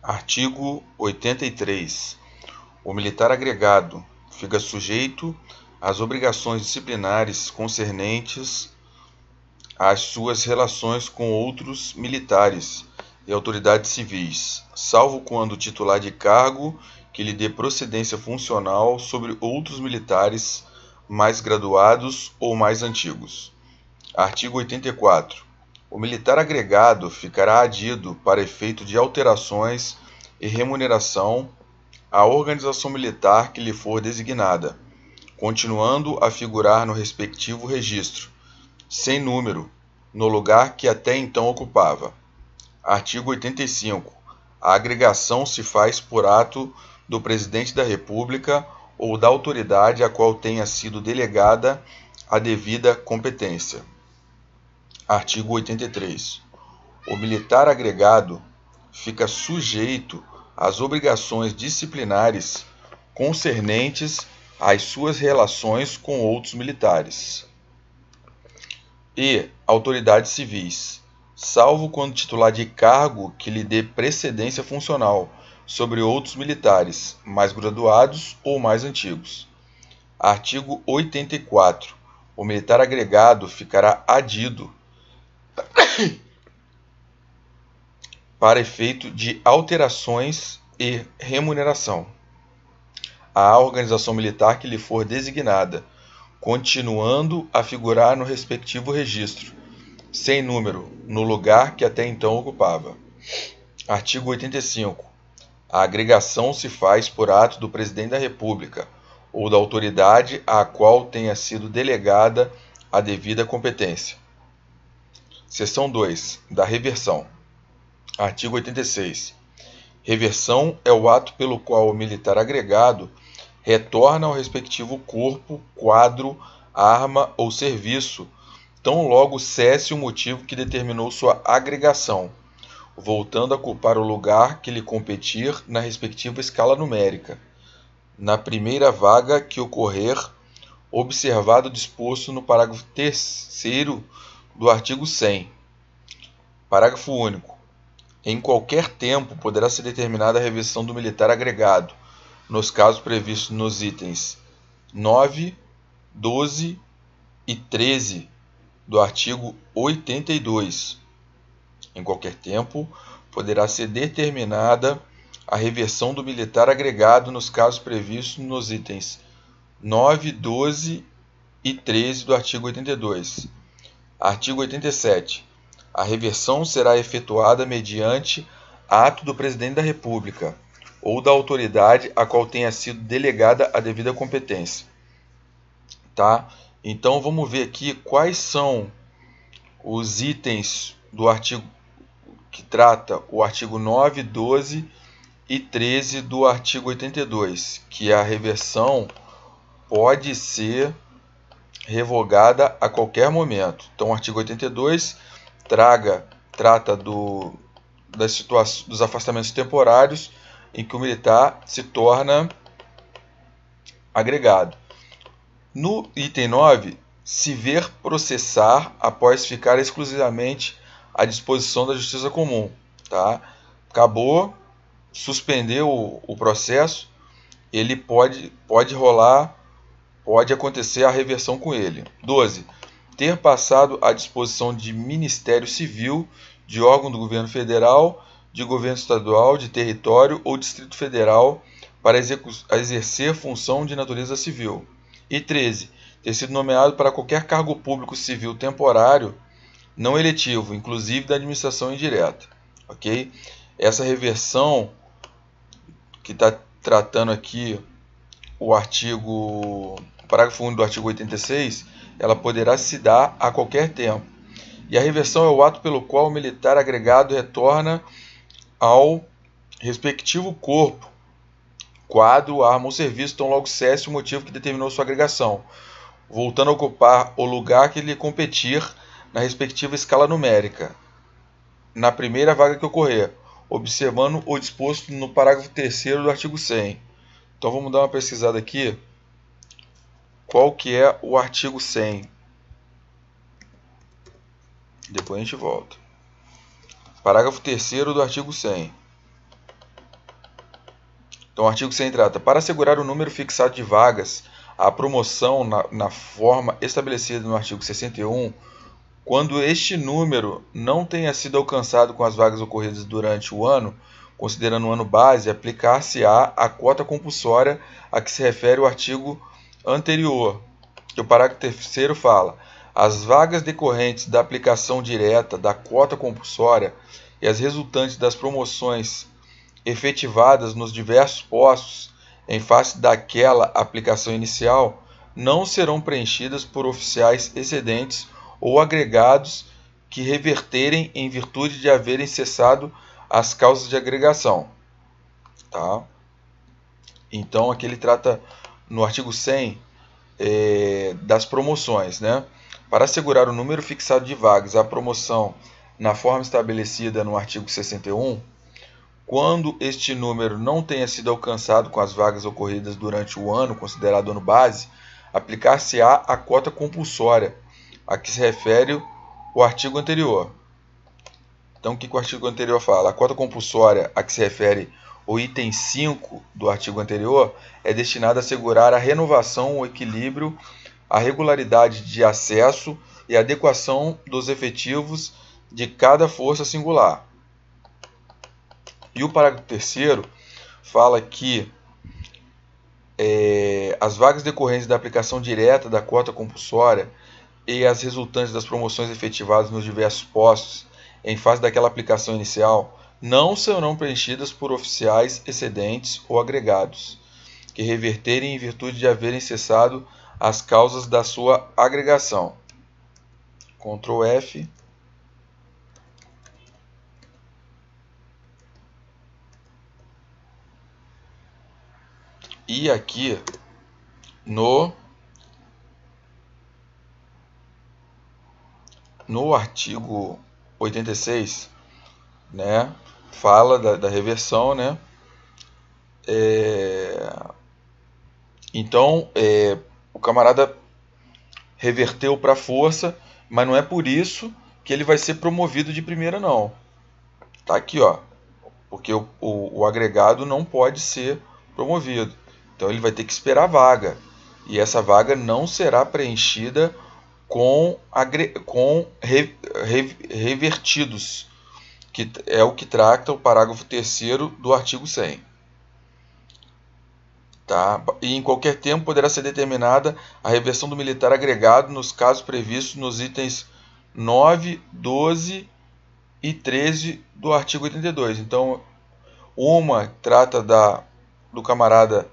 Artigo 83. O militar agregado fica sujeito às obrigações disciplinares concernentes às suas relações com outros militares e autoridades civis, salvo quando o titular de cargo que lhe dê procedência funcional sobre outros militares mais graduados ou mais antigos. Artigo 84. O militar agregado ficará adido para efeito de alterações e remuneração à organização militar que lhe for designada, continuando a figurar no respectivo registro, sem número, no lugar que até então ocupava. Artigo 85. A agregação se faz por ato do Presidente da República ou da autoridade a qual tenha sido delegada a devida competência. Artigo 83. O militar agregado fica sujeito às obrigações disciplinares concernentes às suas relações com outros militares e autoridades civis, salvo quando titular de cargo que lhe dê precedência funcional sobre outros militares mais graduados ou mais antigos. Artigo 84. O militar agregado ficará adido para efeito de alterações e remuneração à organização militar que lhe for designada, continuando a figurar no respectivo registro, sem número, no lugar que até então ocupava. Artigo 85. A agregação se faz por ato do Presidente da República ou da autoridade à qual tenha sido delegada a devida competência. Seção 2. Da reversão. Artigo 86. Reversão é o ato pelo qual o militar agregado retorna ao respectivo corpo, quadro, arma ou serviço, tão logo cesse o motivo que determinou sua agregação, voltando a ocupar o lugar que lhe competir na respectiva escala numérica, na primeira vaga que ocorrer, observado o disposto no parágrafo 3º do artigo 100. Parágrafo único. Em qualquer tempo poderá ser determinada a reversão do militar agregado, nos casos previstos nos itens 9, 12 e 13 do artigo 82. Em qualquer tempo poderá ser determinada a reversão do militar agregado nos casos previstos nos itens 9, 12 e 13 do artigo 82. Artigo 87. A reversão será efetuada mediante ato do Presidente da República ou da autoridade a qual tenha sido delegada a devida competência. Tá? Então vamos ver aqui quais são os itens do artigo que trata o artigo 9, 12 e 13 do artigo 82, que a reversão pode ser revogada a qualquer momento. Então o artigo 82 trata dos afastamentos temporários em que o militar se torna agregado. No item 9, se ver processar após ficar exclusivamente à disposição da Justiça Comum. Tá? Acabou, suspendeu o processo, ele pode rolar, pode acontecer a reversão com ele. 12. Ter passado à disposição de Ministério Civil, de órgão do Governo Federal, de Governo Estadual, de Território ou Distrito Federal para exercer função de natureza civil. E 13. Ter sido nomeado para qualquer cargo público civil temporário, não eletivo, inclusive da administração indireta. Ok? Essa reversão que está tratando aqui o parágrafo 1 do artigo 86, ela poderá se dar a qualquer tempo. E a reversão é o ato pelo qual o militar agregado retorna ao respectivo corpo, quadro, arma ou serviço, tão logo cesse o motivo que determinou sua agregação, voltando a ocupar o lugar que lhe competir na respectiva escala numérica, na primeira vaga que ocorrer, observando o disposto no parágrafo 3º do artigo 100. Então vamos dar uma pesquisada aqui. Qual que é o artigo 100? Depois a gente volta. Parágrafo 3º do artigo 100. Então, o artigo 100 trata: para assegurar o número fixado de vagas, a promoção na forma estabelecida no artigo 61, quando este número não tenha sido alcançado com as vagas ocorridas durante o ano, considerando o ano base, aplicar-se-á a quota compulsória a que se refere o artigo anterior. O parágrafo 3º fala: as vagas decorrentes da aplicação direta da quota compulsória e as resultantes das promoções efetivadas nos diversos postos em face daquela aplicação inicial não serão preenchidas por oficiais excedentes ou agregados que reverterem em virtude de haverem cessado as causas de agregação. Tá? Então, aqui ele trata, no artigo 100, das promoções. Né? Para assegurar o número fixado de vagas, a promoção na forma estabelecida no artigo 61, quando este número não tenha sido alcançado com as vagas ocorridas durante o ano considerado ano base, aplicar-se-á a quota compulsória a que se refere o artigo anterior. Então, o que o artigo anterior fala? A quota compulsória a que se refere o item 5 do artigo anterior é destinada a assegurar a renovação, o equilíbrio, a regularidade de acesso e a adequação dos efetivos de cada força singular. E o parágrafo 3º fala que as vagas decorrentes da aplicação direta da quota compulsória e as resultantes das promoções efetivadas nos diversos postos em face daquela aplicação inicial não serão preenchidas por oficiais excedentes ou agregados, que reverterem em virtude de haverem cessado as causas da sua agregação. Ctrl F. E aqui no artigo 86, né, fala da reversão, né? Então, o camarada reverteu para a força, mas não é por isso que ele vai ser promovido de primeira, não. Tá aqui, ó, porque o agregado não pode ser promovido. Então ele vai ter que esperar a vaga. E essa vaga não será preenchida com revertidos, que é o que trata o parágrafo 3º do artigo 100. Tá? E em qualquer tempo poderá ser determinada a reversão do militar agregado nos casos previstos nos itens 9, 12 e 13 do artigo 82. Então, uma trata do camarada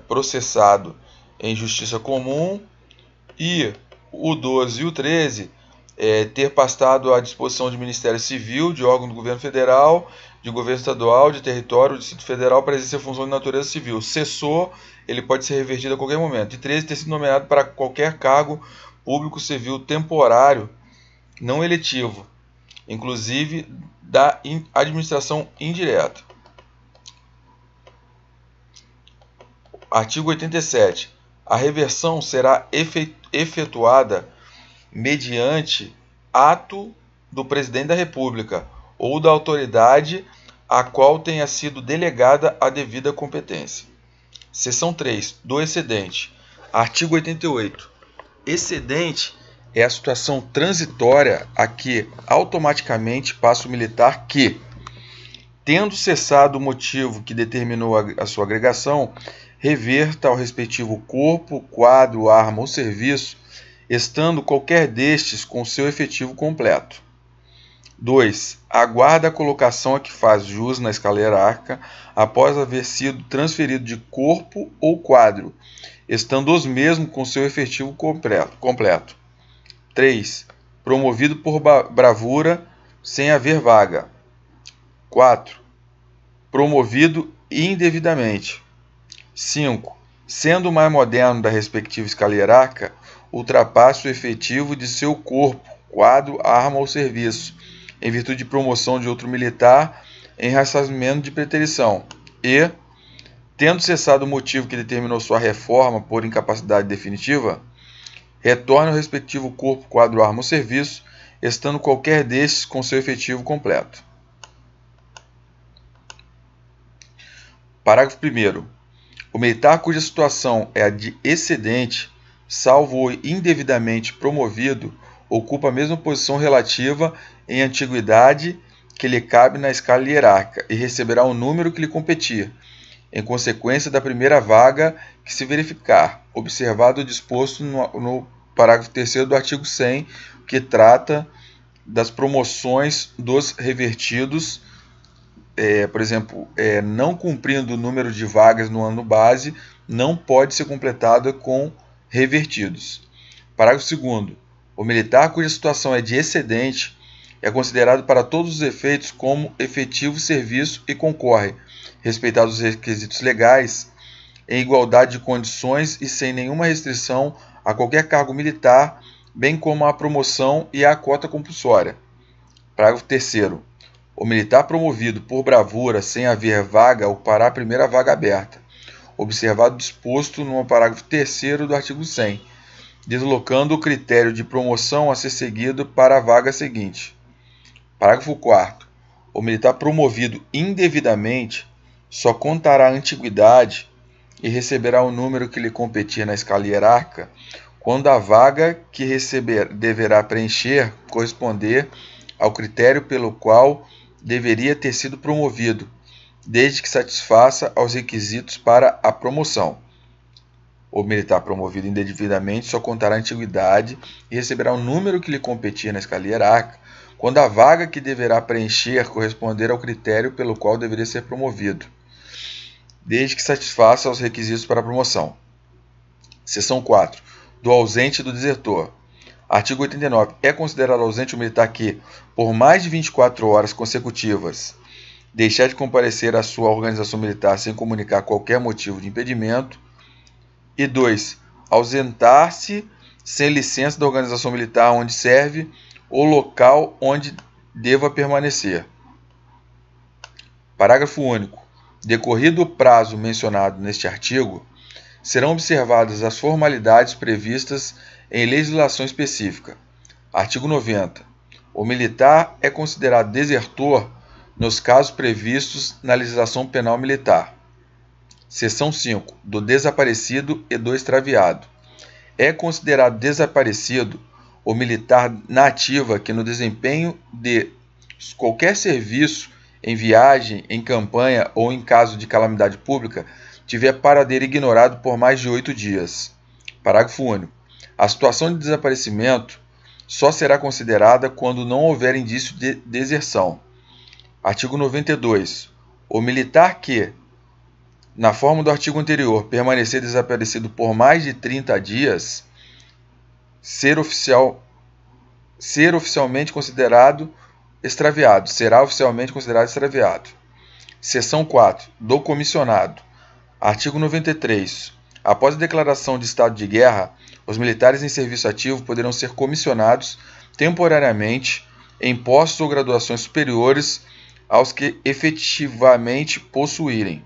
processado em justiça comum, e o 12 e o 13 ter passado à disposição de Ministério Civil, de órgão do governo federal, de governo estadual, de território, do Distrito Federal para exercer função de natureza civil. Cessou, ele pode ser revertido a qualquer momento. E 13, ter sido nomeado para qualquer cargo público civil temporário, não eletivo, inclusive da administração indireta. Artigo 87. A reversão será efetuada mediante ato do Presidente da República ou da autoridade a qual tenha sido delegada a devida competência. Seção 3. Do excedente. Artigo 88. Excedente é a situação transitória a que automaticamente passa o militar que, tendo cessado o motivo que determinou a sua agregação, reverta ao respectivo corpo, quadro, arma ou serviço, estando qualquer destes com seu efetivo completo. 2. Aguarda a colocação a que faz jus na escala hierárquica após haver sido transferido de corpo ou quadro, estando os mesmos com seu efetivo completo. 3. Promovido por bravura sem haver vaga. 4. Promovido indevidamente. 5. Sendo o mais moderno da respectiva escala hierárquica, ultrapassa o efetivo de seu corpo, quadro, arma ou serviço, em virtude de promoção de outro militar em ressarcimento de preterição. E, tendo cessado o motivo que determinou sua reforma por incapacidade definitiva, retorna ao respectivo corpo, quadro, arma ou serviço, estando qualquer destes com seu efetivo completo. Parágrafo 1º. O militar cuja situação é a de excedente, salvo o indevidamente promovido, ocupa a mesma posição relativa em antiguidade que lhe cabe na escala hierárquica e receberá o número que lhe competir, em consequência da primeira vaga que se verificar, observado o disposto no parágrafo 3º do artigo 100, que trata das promoções dos revertidos. Por exemplo, não cumprindo o número de vagas no ano base, não pode ser completada com revertidos. Parágrafo 2º. O militar cuja situação é de excedente é considerado para todos os efeitos como efetivo serviço e concorre, respeitados os requisitos legais, em igualdade de condições e sem nenhuma restrição a qualquer cargo militar, bem como à promoção e à cota compulsória. Parágrafo 3º. O militar promovido por bravura sem haver vaga ocupará a primeira vaga aberta, observado o disposto no parágrafo 3º do artigo 100, deslocando o critério de promoção a ser seguido para a vaga seguinte. Parágrafo 4º. O militar promovido indevidamente só contará a antiguidade e receberá o número que lhe competir na escala hierárquica quando a vaga que deverá preencher corresponder ao critério pelo qual deveria ter sido promovido, desde que satisfaça aos requisitos para a promoção. O militar promovido indevidamente só contará a antiguidade e receberá o número que lhe competir na escala hierárquica quando a vaga que deverá preencher corresponder ao critério pelo qual deveria ser promovido, desde que satisfaça aos requisitos para a promoção. Seção 4. Do ausente e do desertor. Artigo 89. É considerado ausente o militar que, por mais de 24 horas consecutivas, deixar de comparecer à sua organização militar sem comunicar qualquer motivo de impedimento. E 2. Ausentar-se sem licença da organização militar onde serve ou local onde deva permanecer. Parágrafo único. Decorrido o prazo mencionado neste artigo, serão observadas as formalidades previstas em legislação específica. Artigo 90. O militar é considerado desertor nos casos previstos na legislação penal militar. Seção 5. Do desaparecido e do extraviado. É considerado desaparecido o militar na ativa que, no desempenho de qualquer serviço, em viagem, em campanha ou em caso de calamidade pública, tiver paradeiro ignorado por mais de 8 dias. Parágrafo único. A situação de desaparecimento só será considerada quando não houver indício de deserção. Artigo 92. O militar que, na forma do artigo anterior, permanecer desaparecido por mais de 30 dias, será oficialmente considerado extraviado. Seção 4. Do comissionado. Artigo 93. Após a declaração de estado de guerra, os militares em serviço ativo poderão ser comissionados temporariamente em postos ou graduações superiores aos que efetivamente possuírem.